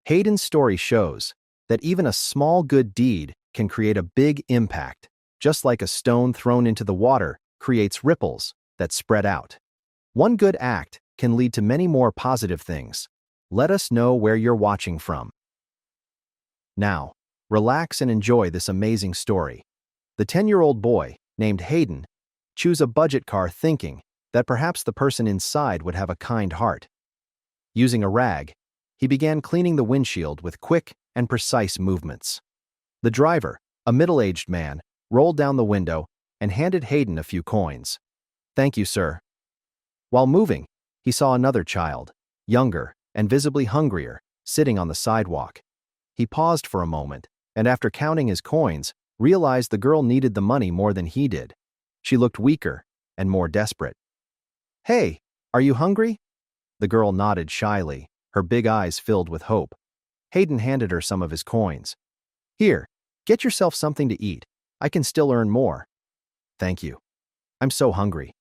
Hayden's story shows that even a small good deed can create a big impact, just like a stone thrown into the water creates ripples that spread out. One good act can lead to many more positive things. Let us know where you're watching from. Now, relax and enjoy this amazing story. The 10-year-old boy, named Hayden, chose a budget car thinking that perhaps the person inside would have a kind heart. Using a rag, he began cleaning the windshield with quick and precise movements. The driver, a middle-aged man, rolled down the window and handed Hayden a few coins. "Thank you, sir." While moving, he saw another child, younger and visibly hungrier, sitting on the sidewalk. He paused for a moment, and after counting his coins, realized the girl needed the money more than he did. She looked weaker and more desperate. "Hey, are you hungry?" The girl nodded shyly, her big eyes filled with hope. Hayden handed her some of his coins. "Here, get yourself something to eat. I can still earn more." "Thank you. I'm so hungry."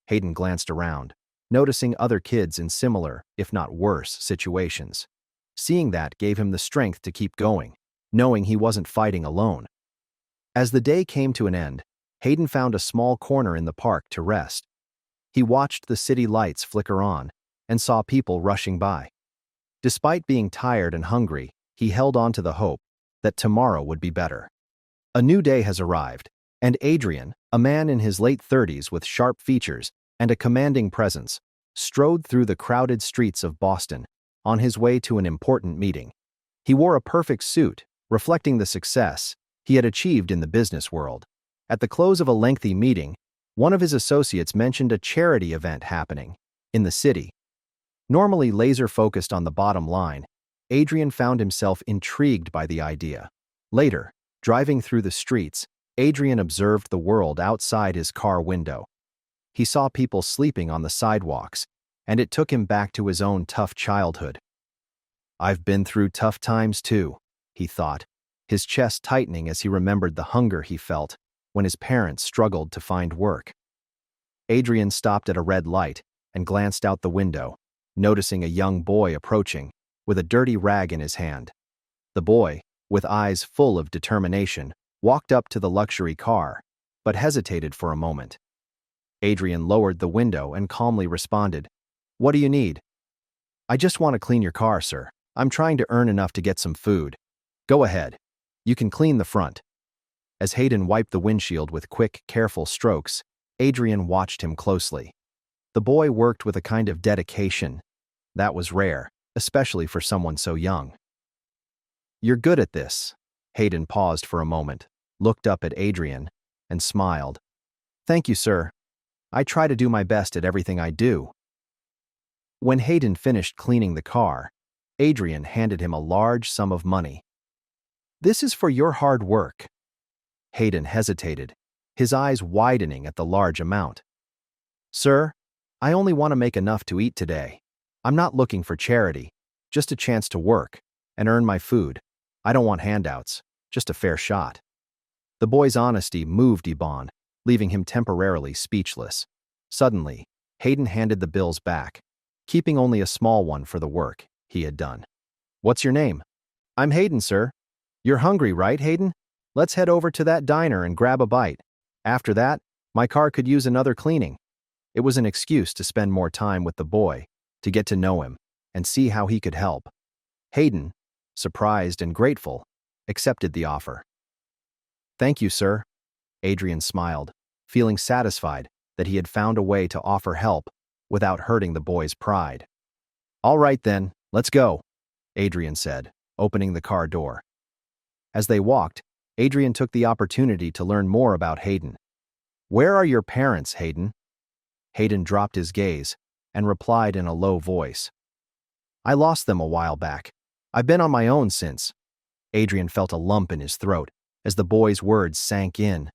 Hayden glanced around, noticing other kids in similar, if not worse, situations. Seeing that gave him the strength to keep going, knowing he wasn't fighting alone. As the day came to an end, Hayden found a small corner in the park to rest. He watched the city lights flicker on and saw people rushing by. Despite being tired and hungry, he held on to the hope that tomorrow would be better. A new day has arrived, and Adrian, a man in his late 30s with sharp features and a commanding presence, strode through the crowded streets of Boston on his way to an important meeting. He wore a perfect suit, reflecting the success he had achieved in the business world. At the close of a lengthy meeting, one of his associates mentioned a charity event happening in the city. Normally laser-focused on the bottom line, Adrian found himself intrigued by the idea. Later, driving through the streets, Adrian observed the world outside his car window. He saw people sleeping on the sidewalks, and it took him back to his own tough childhood. "I've been through tough times too," he thought, his chest tightening as he remembered the hunger he felt when his parents struggled to find work. Adrian stopped at a red light and glanced out the window, noticing a young boy approaching with a dirty rag in his hand. The boy, with eyes full of determination, walked up to the luxury car, but hesitated for a moment. Adrian lowered the window and calmly responded, "What do you need?" "I just want to clean your car, sir. I'm trying to earn enough to get some food." "Go ahead. You can clean the front." As Hayden wiped the windshield with quick, careful strokes, Adrian watched him closely. The boy worked with a kind of dedication that was rare, especially for someone so young. "You're good at this." Hayden paused for a moment, looked up at Adrian, and smiled. "Thank you, sir. I try to do my best at everything I do." When Hayden finished cleaning the car, Adrian handed him a large sum of money. "This is for your hard work." Hayden hesitated, his eyes widening at the large amount. "Sir, I only want to make enough to eat today. I'm not looking for charity, just a chance to work and earn my food. I don't want handouts, just a fair shot." The boy's honesty moved Iban, leaving him temporarily speechless. Suddenly, Hayden handed the bills back, keeping only a small one for the work he had done. "What's your name?" "I'm Hayden, sir." "You're hungry, right, Hayden? Let's head over to that diner and grab a bite. After that, my car could use another cleaning." It was an excuse to spend more time with the boy, to get to know him, and see how he could help. Hayden, surprised and grateful, accepted the offer. "Thank you, sir." Adrian smiled, feeling satisfied that he had found a way to offer help without hurting the boy's pride. "All right then, let's go," Adrian said, opening the car door. As they walked, Adrian took the opportunity to learn more about Hayden. "Where are your parents, Hayden?" Hayden dropped his gaze and replied in a low voice, "I lost them a while back. I've been on my own since." Adrian felt a lump in his throat as the boy's words sank in.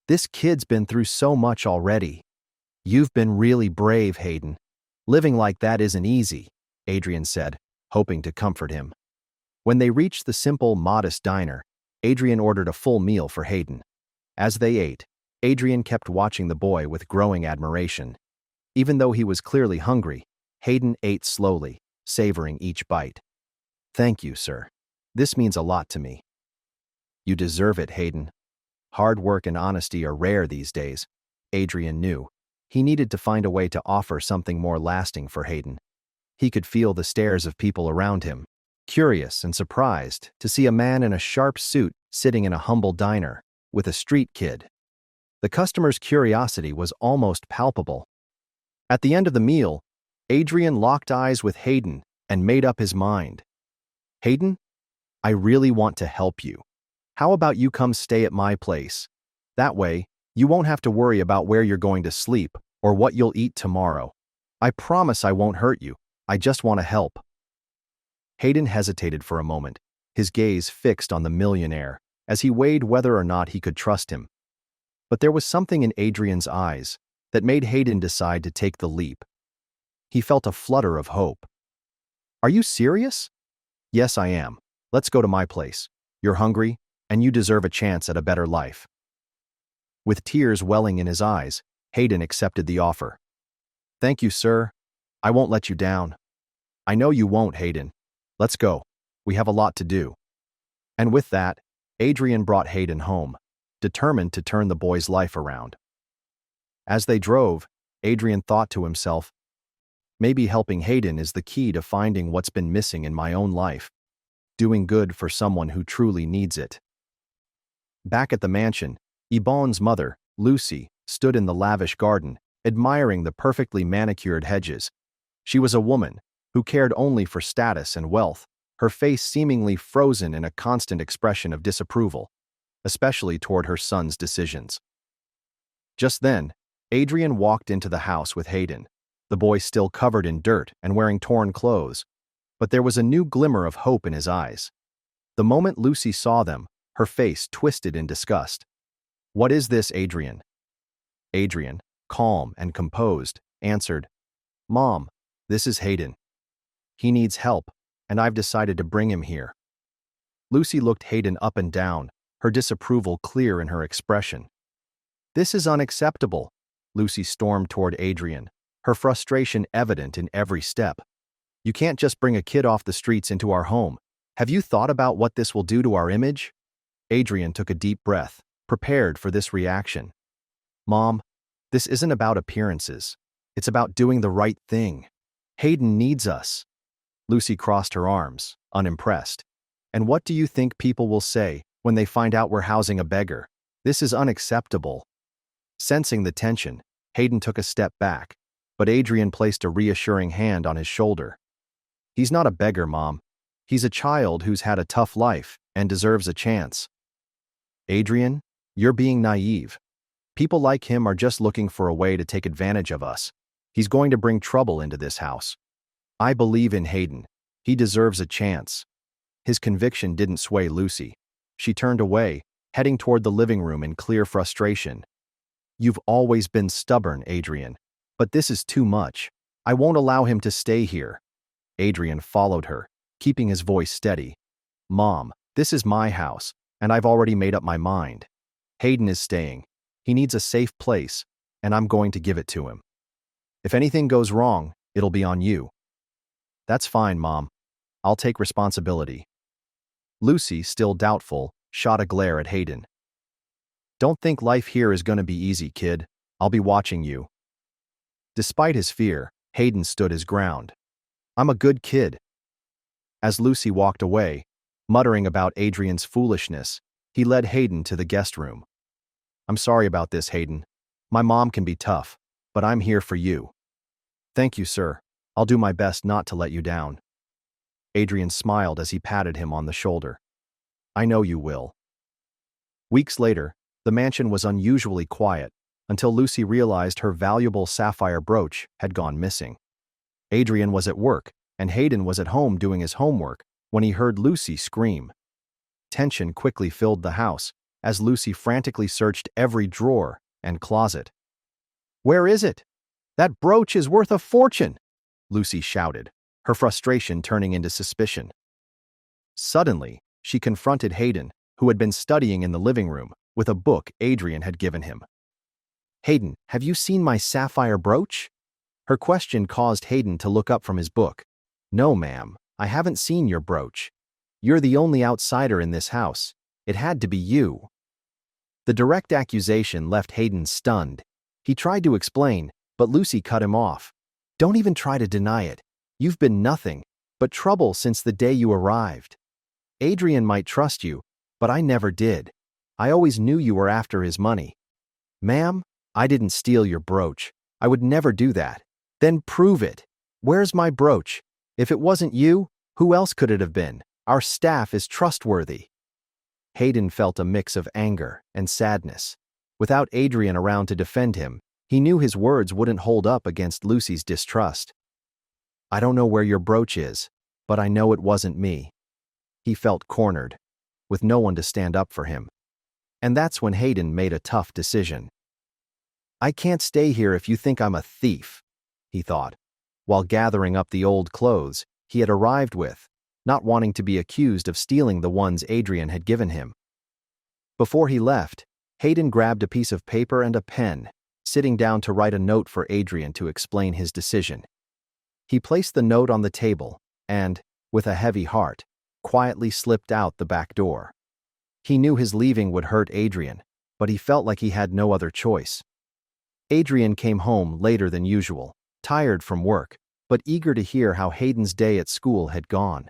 "This kid's been through so much already. You've been really brave, Hayden. Living like that isn't easy," Adrian said, hoping to comfort him. When they reached the simple, modest diner, Adrian ordered a full meal for Hayden. As they ate, Adrian kept watching the boy with growing admiration. Even though he was clearly hungry, Hayden ate slowly, savoring each bite. Thank you, sir. This means a lot to me. You deserve it, Hayden. Hard work and honesty are rare these days. Adrian knew. He needed to find a way to offer something more lasting for Hayden. He could feel the stares of people around him, curious and surprised to see a man in a sharp suit sitting in a humble diner with a street kid. The customer's curiosity was almost palpable. At the end of the meal, Adrian locked eyes with Hayden and made up his mind. Hayden, I really want to help you. How about you come stay at my place? That way, you won't have to worry about where you're going to sleep or what you'll eat tomorrow. I promise I won't hurt you. I just want to help. Hayden hesitated for a moment, his gaze fixed on the millionaire, as he weighed whether or not he could trust him. But there was something in Adrian's eyes that made Hayden decide to take the leap. He felt a flutter of hope. Are you serious? Yes, I am. Let's go to my place. You're hungry, and you deserve a chance at a better life. With tears welling in his eyes, Hayden accepted the offer. Thank you, sir. I won't let you down. I know you won't, Hayden. Let's go. We have a lot to do. And with that, Adrian brought Hayden home, determined to turn the boy's life around. As they drove, Adrian thought to himself, maybe helping Hayden is the key to finding what's been missing in my own life, doing good for someone who truly needs it. Back at the mansion, Yvonne's mother, Lucy, stood in the lavish garden, admiring the perfectly manicured hedges. She was a woman who cared only for status and wealth, her face seemingly frozen in a constant expression of disapproval, especially toward her son's decisions. Just then, Adrian walked into the house with Hayden, the boy still covered in dirt and wearing torn clothes, but there was a new glimmer of hope in his eyes. The moment Lucy saw them, her face twisted in disgust. What is this, Adrian? Adrian, calm and composed, answered, Mom, this is Hayden. He needs help, and I've decided to bring him here. Lucy looked Hayden up and down, her disapproval clear in her expression. This is unacceptable, Lucy stormed toward Adrian, her frustration evident in every step. You can't just bring a kid off the streets into our home. Have you thought about what this will do to our image? Adrian took a deep breath, prepared for this reaction. Mom, this isn't about appearances. It's about doing the right thing. Hayden needs us. Lucy crossed her arms, unimpressed. And what do you think people will say when they find out we're housing a beggar? This is unacceptable. Sensing the tension, Hayden took a step back, but Adrian placed a reassuring hand on his shoulder. He's not a beggar, Mom. He's a child who's had a tough life and deserves a chance. Adrian, you're being naive. People like him are just looking for a way to take advantage of us. He's going to bring trouble into this house. I believe in Hayden. He deserves a chance. His conviction didn't sway Lucy. She turned away, heading toward the living room in clear frustration. You've always been stubborn, Adrian. But this is too much. I won't allow him to stay here. Adrian followed her, keeping his voice steady. Mom, this is my house, and I've already made up my mind. Hayden is staying. He needs a safe place, and I'm going to give it to him. If anything goes wrong, it'll be on you. That's fine, Mom. I'll take responsibility. Lucy, still doubtful, shot a glare at Hayden. Don't think life here is going to be easy, kid. I'll be watching you. Despite his fear, Hayden stood his ground. I'm a good kid. As Lucy walked away, muttering about Adrian's foolishness, he led Hayden to the guest room. I'm sorry about this, Hayden. My mom can be tough, but I'm here for you. Thank you, sir. I'll do my best not to let you down. Adrian smiled as he patted him on the shoulder. I know you will. Weeks later, the mansion was unusually quiet until Lucy realized her valuable sapphire brooch had gone missing. Adrian was at work, and Hayden was at home doing his homework when he heard Lucy scream. Tension quickly filled the house as Lucy frantically searched every drawer and closet. Where is it? That brooch is worth a fortune, Lucy shouted, her frustration turning into suspicion. Suddenly, she confronted Hayden, who had been studying in the living room, with a book Adrian had given him. Hayden, have you seen my sapphire brooch? Her question caused Hayden to look up from his book. No, ma'am. I haven't seen your brooch. You're the only outsider in this house. It had to be you." The direct accusation left Hayden stunned. He tried to explain, but Lucy cut him off. "Don't even try to deny it. You've been nothing but trouble since the day you arrived. Adrian might trust you, but I never did. I always knew you were after his money." "Ma'am, I didn't steal your brooch. I would never do that." "Then prove it. Where's my brooch? If it wasn't you, who else could it have been? Our staff is trustworthy." Hayden felt a mix of anger and sadness. Without Adrian around to defend him, he knew his words wouldn't hold up against Lucy's distrust. "I don't know where your brooch is, but I know it wasn't me." He felt cornered, with no one to stand up for him. And that's when Hayden made a tough decision. "I can't stay here if you think I'm a thief," he thought, while gathering up the old clothes he had arrived with, not wanting to be accused of stealing the ones Adrian had given him. Before he left, Hayden grabbed a piece of paper and a pen, sitting down to write a note for Adrian to explain his decision. He placed the note on the table and, with a heavy heart, quietly slipped out the back door. He knew his leaving would hurt Adrian, but he felt like he had no other choice. Adrian came home later than usual, tired from work, but eager to hear how Hayden's day at school had gone.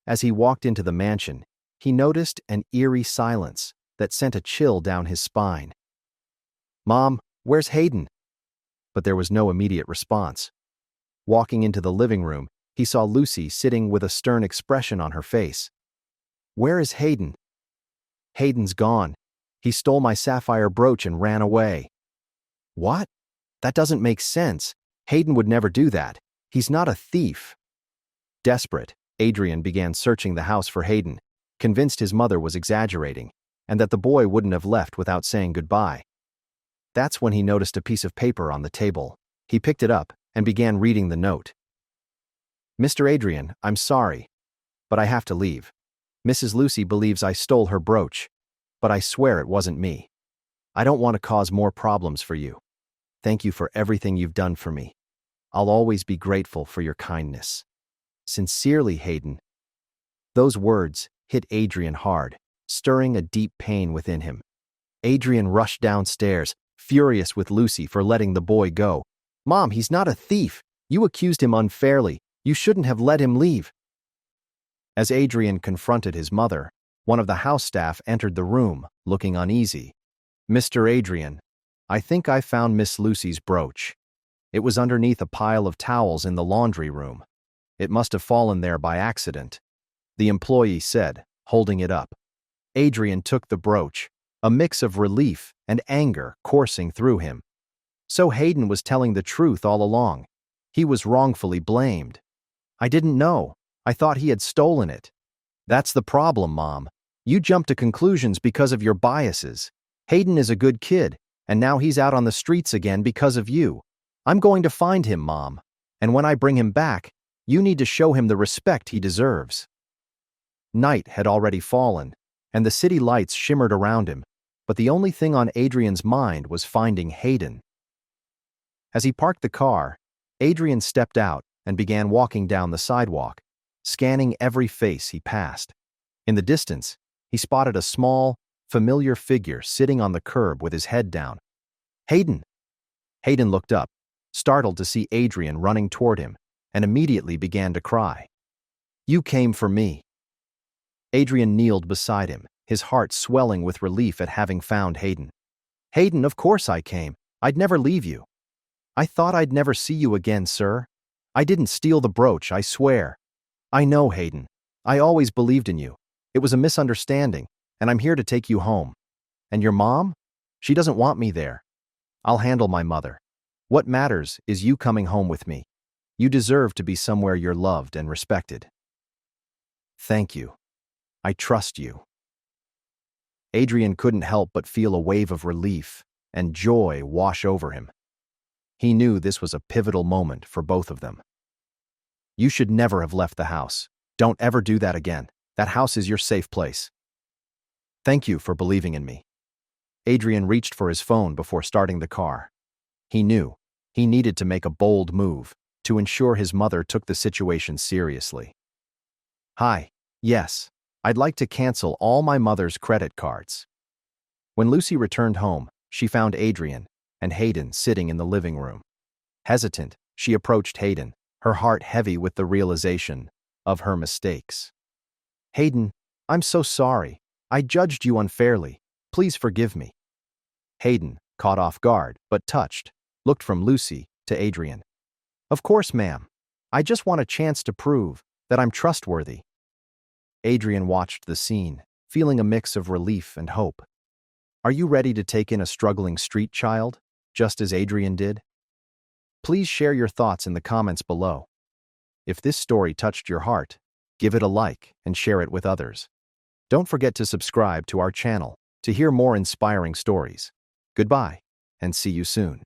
As he walked into the mansion, he noticed an eerie silence that sent a chill down his spine. "Mom, where's Hayden?" But there was no immediate response. Walking into the living room, he saw Lucy sitting with a stern expression on her face. "Where is Hayden?" "Hayden's gone. He stole my sapphire brooch and ran away." "What? That doesn't make sense. Hayden would never do that. He's not a thief." Desperate, Adrian began searching the house for Hayden, convinced his mother was exaggerating, and that the boy wouldn't have left without saying goodbye. That's when he noticed a piece of paper on the table. He picked it up and began reading the note. "Mr. Adrian, I'm sorry, but I have to leave. Mrs. Lucy believes I stole her brooch, but I swear it wasn't me. I don't want to cause more problems for you. Thank you for everything you've done for me. I'll always be grateful for your kindness. Sincerely, Hayden." Those words hit Adrian hard, stirring a deep pain within him. Adrian rushed downstairs, furious with Lucy for letting the boy go. "Mom, he's not a thief. You accused him unfairly. You shouldn't have let him leave." As Adrian confronted his mother, one of the house staff entered the room, looking uneasy. "Mr. Adrian, I think I found Miss Lucy's brooch. It was underneath a pile of towels in the laundry room. It must have fallen there by accident," the employee said, holding it up. Adrian took the brooch, a mix of relief and anger coursing through him. So Hayden was telling the truth all along. He was wrongfully blamed. "I didn't know. I thought he had stolen it." "That's the problem, Mom. You jump to conclusions because of your biases. Hayden is a good kid, and now he's out on the streets again because of you. I'm going to find him, Mom. And when I bring him back, you need to show him the respect he deserves." Night had already fallen, and the city lights shimmered around him, but the only thing on Adrian's mind was finding Hayden. As he parked the car, Adrian stepped out and began walking down the sidewalk, scanning every face he passed. In the distance, he spotted a small, familiar figure sitting on the curb with his head down. "Hayden!" Hayden looked up, startled to see Adrian running toward him, and immediately began to cry. "You came for me." Adrian kneeled beside him, his heart swelling with relief at having found Hayden. "Hayden, of course I came. I'd never leave you." "I thought I'd never see you again, sir. I didn't steal the brooch, I swear." "I know, Hayden. I always believed in you. It was a misunderstanding, and I'm here to take you home. And your mom? She doesn't want me there. I'll handle my mother. What matters is you coming home with me. You deserve to be somewhere you're loved and respected." "Thank you. I trust you." Adrian couldn't help but feel a wave of relief and joy wash over him. He knew this was a pivotal moment for both of them. "You should never have left the house. Don't ever do that again. That house is your safe place." "Thank you for believing in me." Adrian reached for his phone before starting the car. He knew he needed to make a bold move to ensure his mother took the situation seriously. Hi, yes, I'd like to cancel all my mother's credit cards. When Lucy returned home, she found Adrian and Hayden sitting in the living room. Hesitant, she approached Hayden, her heart heavy with the realization of her mistakes. Hayden, I'm so sorry. I judged you unfairly. Please forgive me. Hayden, caught off guard but touched, looked from Lucy to Adrian. Of course, ma'am. I just want a chance to prove that I'm trustworthy. Adrian watched the scene, feeling a mix of relief and hope. Are you ready to take in a struggling street child, just as Adrian did? Please share your thoughts in the comments below. If this story touched your heart, give it a like and share it with others. Don't forget to subscribe to our channel to hear more inspiring stories. Goodbye, and see you soon.